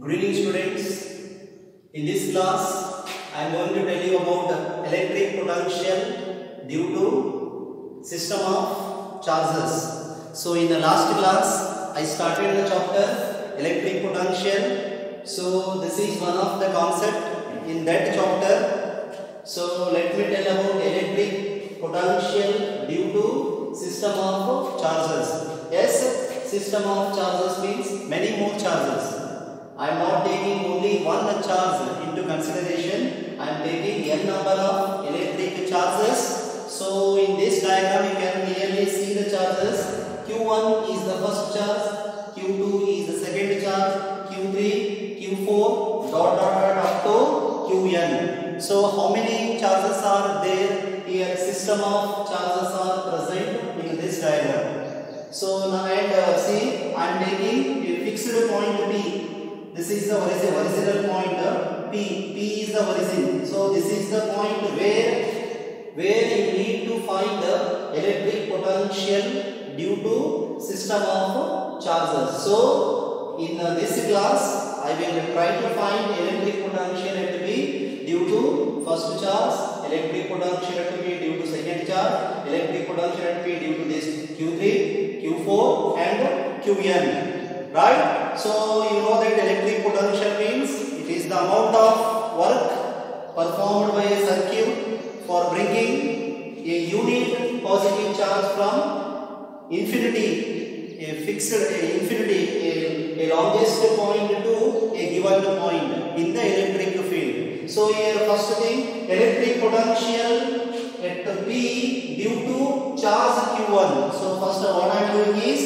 Good evening students. In this class I am going to tell you about electric potential due to system of charges. So in the last class I started the chapter electric potential. So this is one of the concept in that chapter. So let me tell about electric potential due to system of charges. Yes, system of charges means many more charges. I am not taking only one charge into consideration. I am taking n number of electric charges. So in this diagram you can clearly see the charges. Q1 is the first charge, Q2 is the second charge, Q3, Q4 up to Qn. So how many charges are there here? System of charges are present in this diagram. So now see, I am taking a fixed point P. This is the original point P is the origin. So this is the point where you need to find the electric potential due to system of charges. So in this class I will try to find electric potential at P due to first charge, electric potential at P due to second charge, electric potential at P due to this Q3, Q4 and Qn. Right? So you know that electric potential means it is the amount of work performed by a circuit for bringing a unit positive charge from infinity, a longest point to a given point in the electric field. So here first thing, electric potential at P due to charge Q1. So first what I am doing is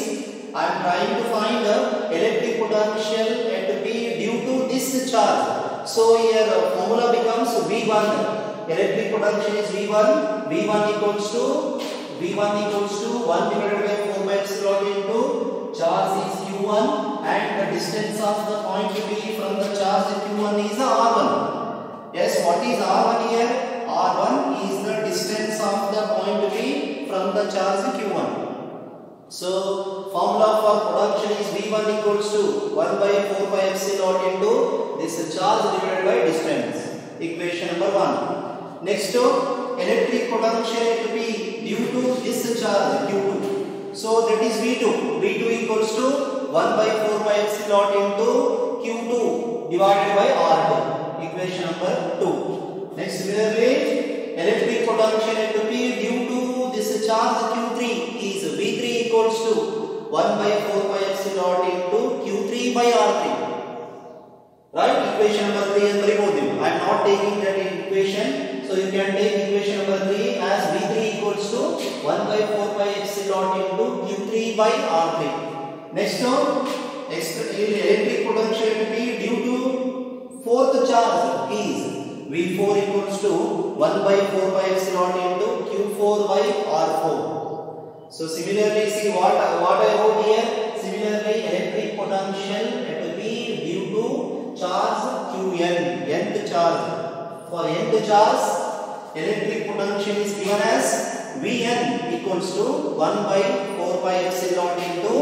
I am trying to find the electric potential at P due to this charge. So here formula becomes V1. Electric potential is V1. V1 equals to 1 divided by 4 by epsilon into charge is Q1 and the distance of the point P from the charge Q1 is R1. Yes, what is R1 here? R1 is the distance of the point P from the charge Q1. So formula for potential is V1 equals to 1 by 4 pi epsilon into this charge divided by distance. Equation number 1. Next to electric potential at P due to this charge Q2. So that is V2. V2 equals to 1 by 4 pi epsilon into Q2 divided by R2. Equation number 2. Next similarly electric potential at P due to this charge Q3 is V3 equals to 1 by 4 pi epsilon into Q3 by R3. Right? Equation number 3 and remove them. I am not taking that equation. So you can take equation number 3 as V3 equals to 1 by 4 pi epsilon into Q3 by R3. Next one, electric potential P due to fourth charge is V4 equals to 1 by 4 pi epsilon into Q4 by R4. So similarly, see what I wrote here. Similarly, electric potential at P due to charge Qn, nth charge. For nth charge, electric potential is given as Vn equals to 1 by 4 pi epsilon into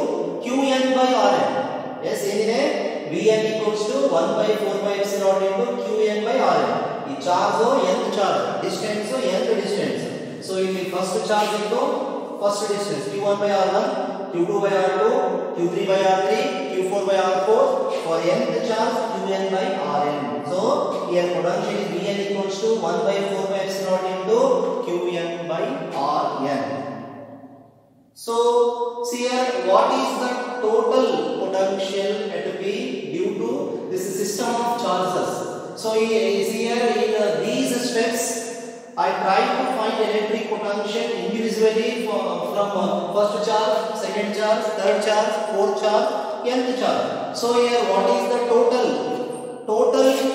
Qn by Rn. Yes, anyway, Vn equals to 1 by 4 pi epsilon into Qn by Rn. Charge or nth charge, distance or nth distance. So in the first charge into first distance Q1 by R1, Q2 by R2, Q3 by R3, Q4 by R4. For nth charge Qn by Rn. So here potential is Vn equals to 1 by 4 by epsilon into Qn by Rn. So see here what is the total potential at P due to this system of charges. So here in these steps I try to find electric potential individually from first charge, second charge, third charge, fourth charge, nth charge. So here what is the total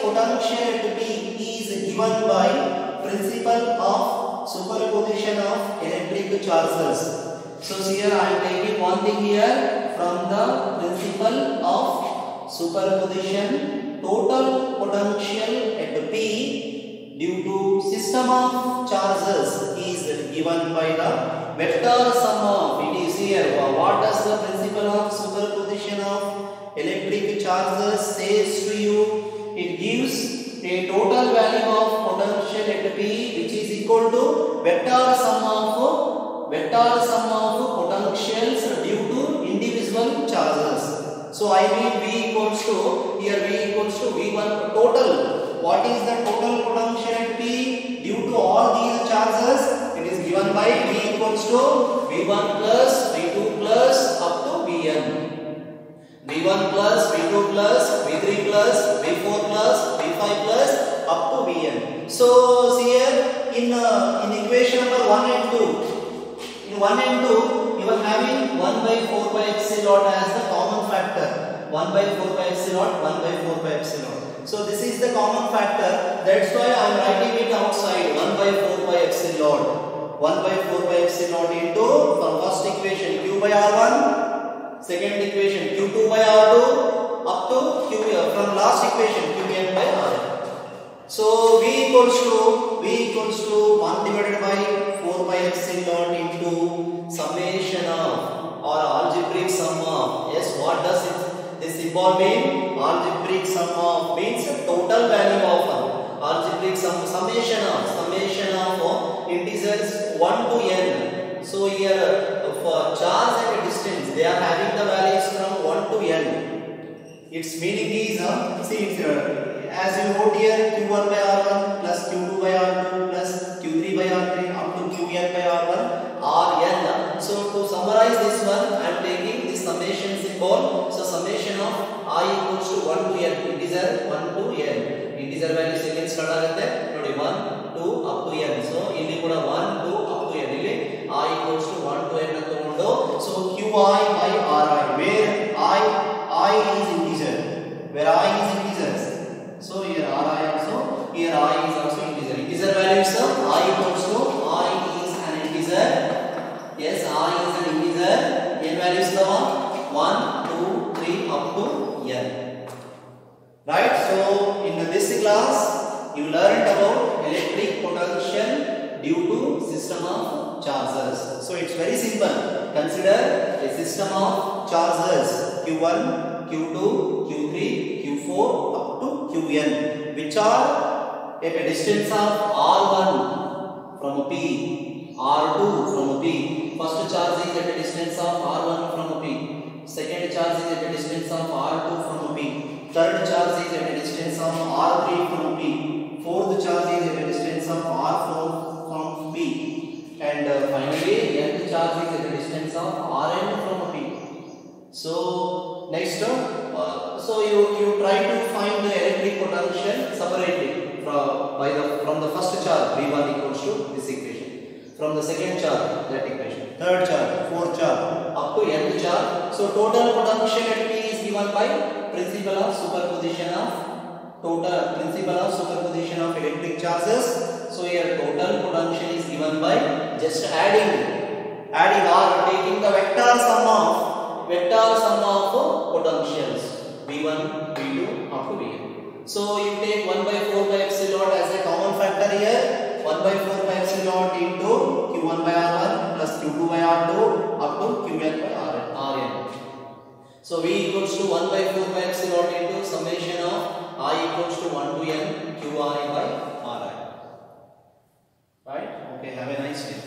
potential at P is given by principle of superposition of electric charges. So here I am taking one thing here from the principle of superposition. Total potential at P due to system of charges is given by the vector sum of. It is here. What does the principle of superposition of electric charges says to a total value of potential at P which is equal to vector sum of potentials due to individual charges. So I mean V equals to, here V equals to V1 total. What is the total potential at P due to all these charges? It is given by V equals to V1 plus V2 plus up to Vn. V1 plus V2 plus V3 plus V4 plus V5 plus up to Vn. So see here in equation number 1 and 2. In 1 and 2 you are having 1 by 4 by epsilon as the common factor. 1 by 4 by epsilon, 1 by 4 by epsilon. So this is the common factor. That's why I am writing it outside. 1 by 4 by epsilon. 1 by 4 by epsilon into, from first equation Q by R1. Second equation Q2 by R2 up to Q, from last equation Qn by Rn. So V equals to 1 divided by 4 by epsilon into summation of or algebraic sum of. Yes, what does this symbol mean? Algebraic sum of means total value of algebraic summation of integers 1 to n. So here for charge at a distance they are having the values from 1 to n. Its meaning is see it's, as you wrote here Q1 by R1 plus Q2 by R2 plus Q3 by R3 up to Qn by R1 Rn. So to summarize this one I am taking this summation symbol. So summation of I equals to 1 to n, integer 1 to n. Integer value second start ಆಗುತ್ತೆ ನೋಡಿ 1 2 up to n. So ಇಲ್ಲಿ ಕೂಡ 1 2 up to n. ಇಲ್ಲಿ I equals to 1 to n ಅಂತ ತಗೊಂಡು so Qi by Ri where I is integer, where I is integers. So here Ri also, here I is also integer. Integer values I equals to I is an integer. Yes, I is an integer. N values the 1 2 3 up to n. Right? So in this class you learned about electric potential due to system of charges. So it's very simple. Consider a system of charges Q1, Q2, Q3, Q4 up to Qn, which are at a distance of R1 from a P, R2 from a P. First charge is at a distance of R1 from a P. Second charge is at a distance of R2 from a P. Third charge is at a distance of R3 from P. Fourth charge is at a distance of R4 from P. And finally, nth charge is at a distance of Rn from P. So next, so you try to find the electric potential separately from the first charge V1 equals to this equation. From the second charge that equation. Third charge, fourth charge up to nth charge. So total potential at P is given by principle of superposition of electric charges. So here total potential is given by just adding or taking the vector sum of potentials V1, V2 up to Vn. So you take 1 by 4 by epsilon as a common factor here. 1 by 4 by epsilon into Q1 by R1 plus Q2 by R2 up to Qn by Rn. So V equals to 1 by 4 by epsilon into summation of I equals to 1 to n Qi by Ri. Right? Okay, have a nice day.